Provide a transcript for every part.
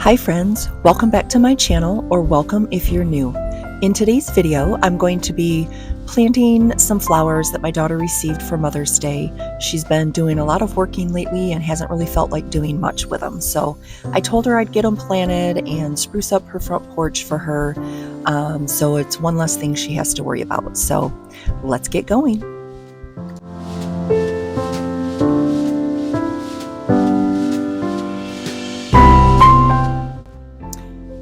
Hi friends, welcome back to my channel, or welcome if you're new. In today's video, I'm going to be planting some flowers that my daughter received for Mother's Day. She's been doing a lot of working lately and hasn't really felt like doing much with them. So I told her I'd get them planted and spruce up her front porch for her. So it's one less thing she has to worry about. So let's get going.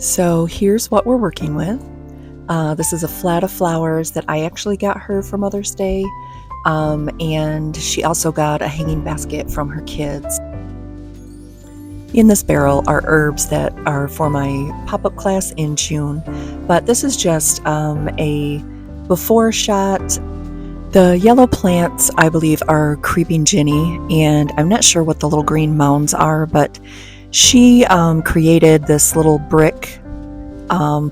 So here's what we're working with. This is a flat of flowers that I actually got her for Mother's Day, and she also got a hanging basket from her kids. In this barrel are herbs that are for my pop-up class in June, but this is just a before shot. The yellow plants, I believe, are creeping Ginny, and I'm not sure what the little green mounds are, but she created this little brick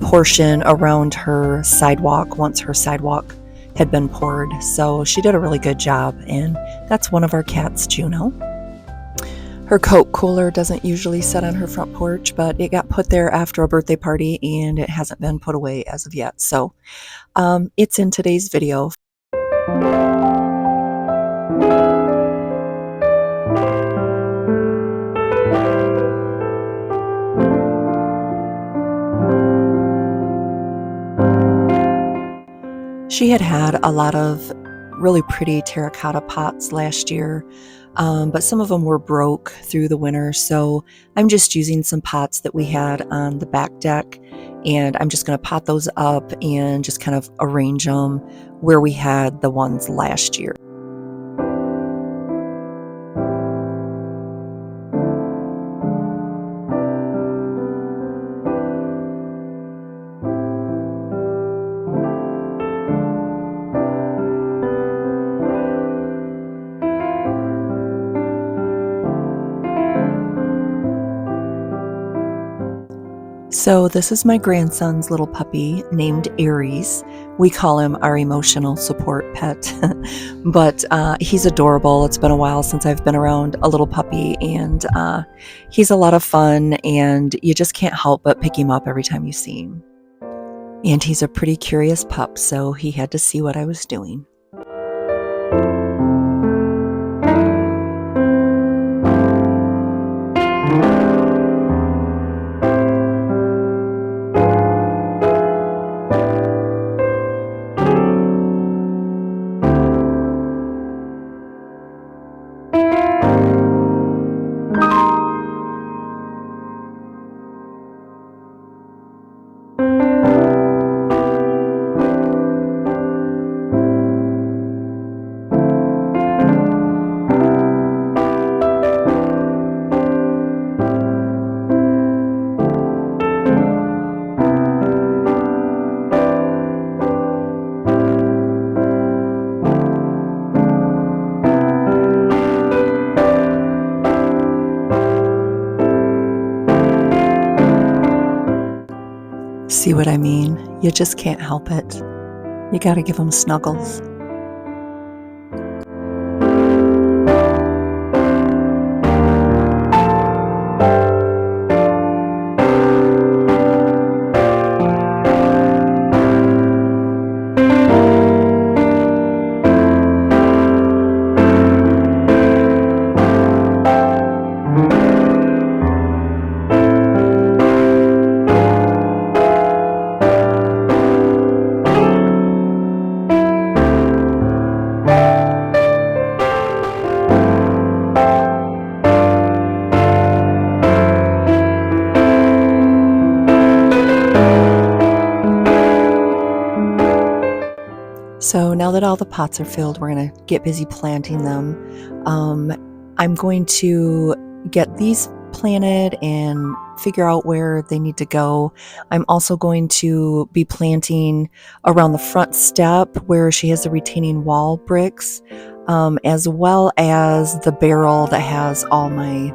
portion around her sidewalk once her sidewalk had been poured. So she did a really good job, and that's one of our cats, Juno. Her Coke cooler doesn't usually sit on her front porch, but it got put there after a birthday party and it hasn't been put away as of yet. So it's in today's video. She had a lot of really pretty terracotta pots last year, but some of them were broke through the winter, so I'm just using some pots that we had on the back deck, and I'm just going to pot those up and just kind of arrange them where we had the ones last year. So this is my grandson's little puppy named Aries. We call him our emotional support pet, but he's adorable. It's been a while since I've been around a little puppy, and he's a lot of fun, and you just can't help but pick him up every time you see him. And he's a pretty curious pup, so he had to see what I was doing. See what I mean? You just can't help it. You gotta give them snuggles. So now that all the pots are filled, we're going to get busy planting them. I'm going to get these planted and figure out where they need to go. I'm also going to be planting around the front step where she has the retaining wall bricks, as well as the barrel that has all my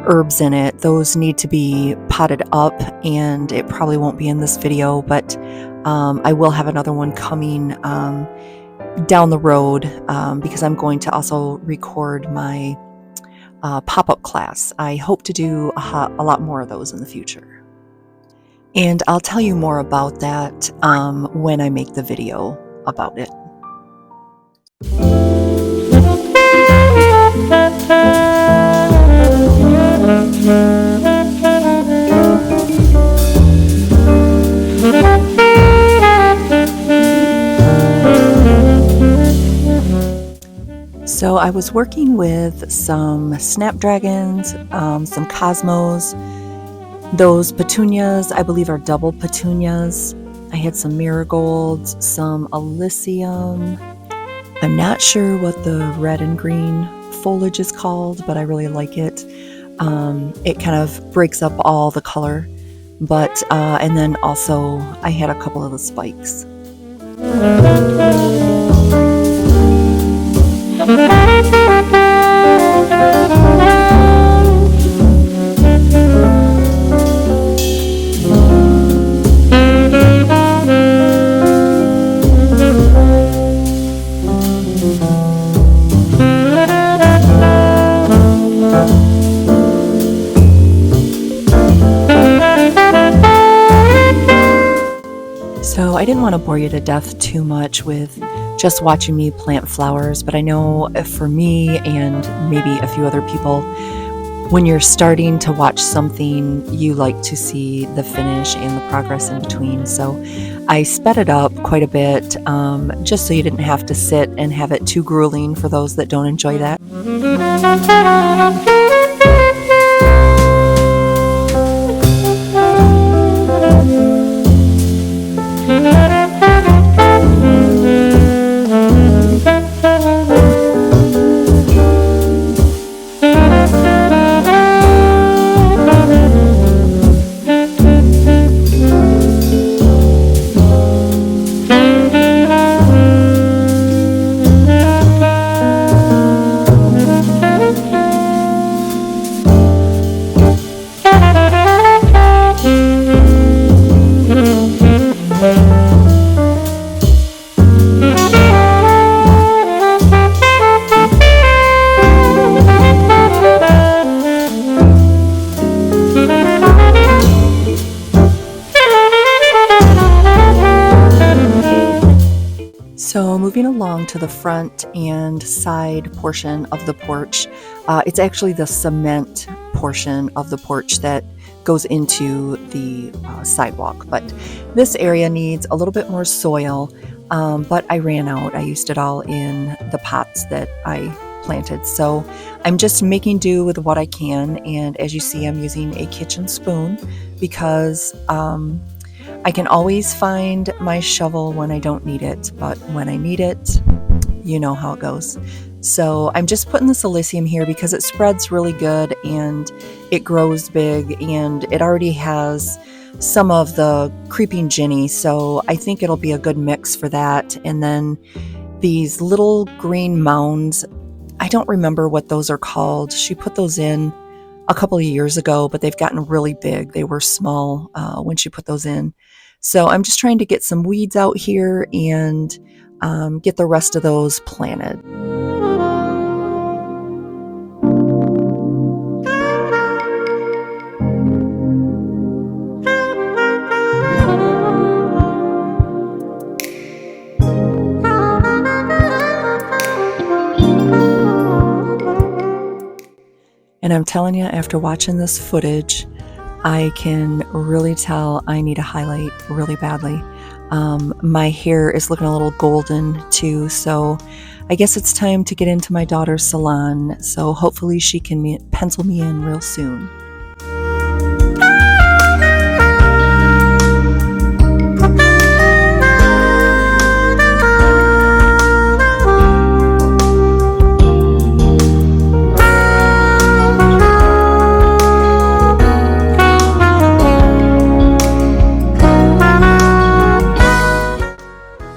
herbs in it. Those need to be potted up, and it probably won't be in this video, but I will have another one coming down the road, because I'm going to also record my pop-up class. I hope to do a lot more of those in the future. And I'll tell you more about that when I make the video about it. So I was working with some snapdragons, some cosmos. Those petunias, I believe, are double petunias. I had some marigolds, some alyssium. I'm not sure what the red and green foliage is called, but I really like it. It kind of breaks up all the color. But, and then also I had a couple of the spikes. So I didn't want to bore you to death too much with just watching me plant flowers, but I know for me and maybe a few other people, when you're starting to watch something, you like to see the finish and the progress in between. So I sped it up quite a bit, just so you didn't have to sit and have it too grueling for those that don't enjoy that. So moving along to the front and side portion of the porch, it's actually the cement portion of the porch that goes into the sidewalk. But this area needs a little bit more soil, but I ran out. I used it all in the pots that I planted. So I'm just making do with what I can. And as you see, I'm using a kitchen spoon because I can always find my shovel when I don't need it, but when I need it, you know how it goes. So I'm just putting this alyssium here because it spreads really good and it grows big, and it already has some of the creeping Ginny, so I think it'll be a good mix for that. And then these little green mounds, I don't remember what those are called. She put those in a couple of years ago, but they've gotten really big. They were small when she put those in. So I'm just trying to get some weeds out here and get the rest of those planted. And I'm telling you, after watching this footage, I can really tell I need a highlight really badly. My hair is looking a little golden too, so I guess it's time to get into my daughter's salon. So hopefully she can pencil me in real soon.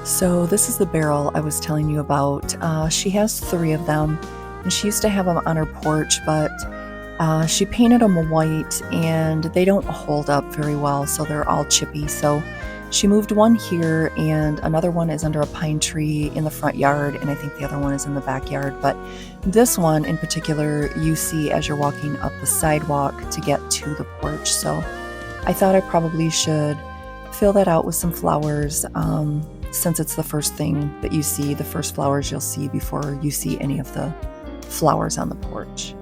So this is the barrel I was telling you about. She has 3 of them, and she used to have them on her porch, but she painted them white, and they don't hold up very well, so they're all chippy. So She moved one here, and another one is under a pine tree in the front yard, and I think the other one is in the backyard. But this one in particular, you see as you're walking up the sidewalk to get to the porch. So I thought I probably should fill that out with some flowers, since it's the first thing that you see, the first flowers you'll see before you see any of the flowers on the porch.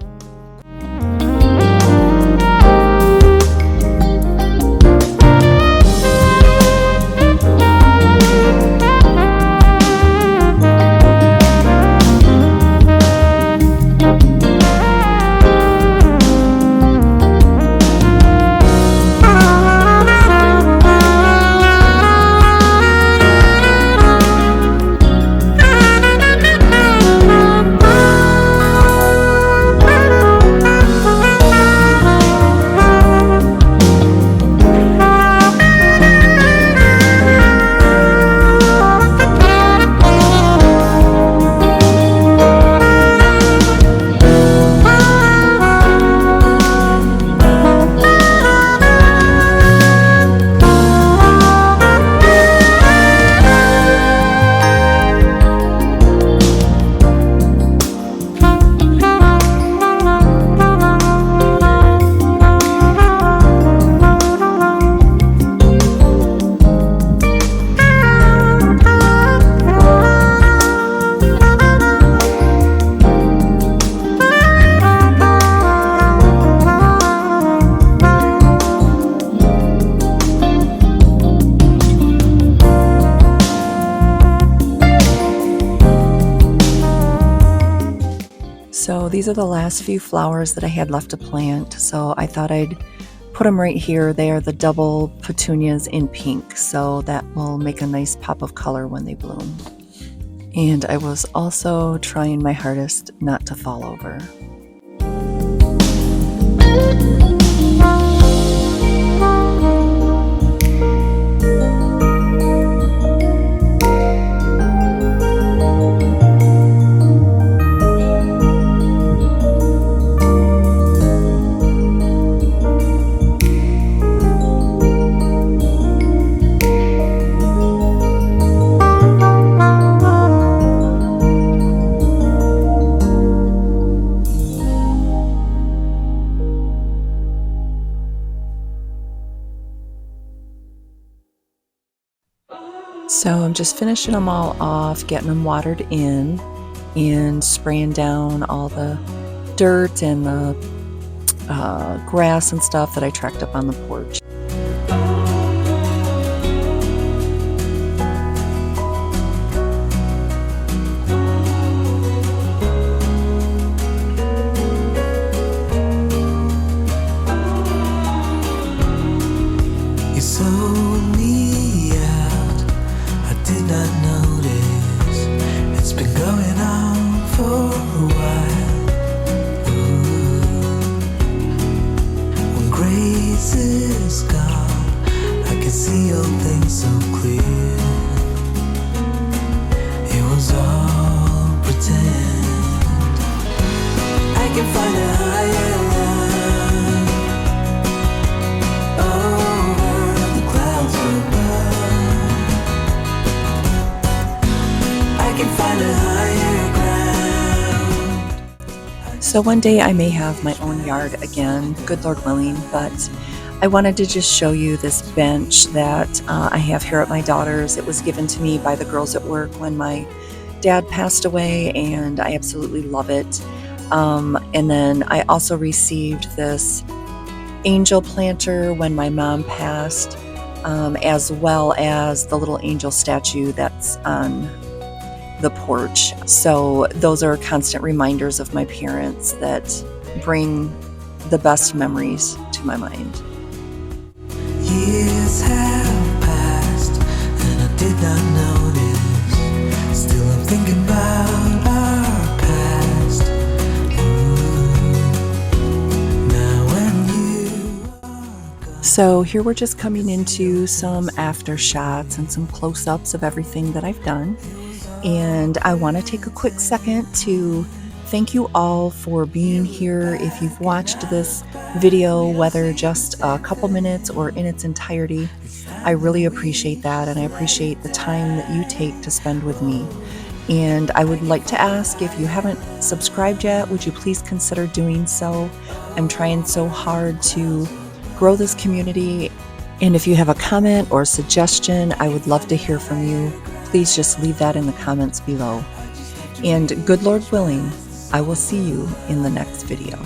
So these are the last few flowers that I had left to plant, so I thought I'd put them right here. They are the double petunias in pink, so that will make a nice pop of color when they bloom. And I was also trying my hardest not to fall over. So I'm just finishing them all off, getting them watered in, and spraying down all the dirt and the grass and stuff that I tracked up on the porch. You sold me out, I did not notice. It's been going on for a while. Ooh. When grace is gone, I can see all things so clear. It was all pretend. I can find a higher line over the clouds above. I can find a higher ground. So one day I may have my own yard again, good Lord willing, but I wanted to just show you this bench that I have here at my daughter's. It was given to me by the girls at work when my dad passed away, and I absolutely love it. And then I also received this angel planter when my mom passed, as well as the little angel statue that's on the porch. So those are constant reminders of my parents that bring the best memories to my mind. Years have passed and I did not notice. Still I'm thinking about our past. Now when you are gone. So here we're just coming into some after shots and some close-ups of everything that I've done. And I want to take a quick second to thank you all for being here. If you've watched this video, whether just a couple minutes or in its entirety, I really appreciate that, and I appreciate the time that you take to spend with me. And I would like to ask, if you haven't subscribed yet, would you please consider doing so? I'm trying so hard to grow this community. And if you have a comment or suggestion, I would love to hear from you. Please just leave that in the comments below. And good Lord willing, I will see you in the next video.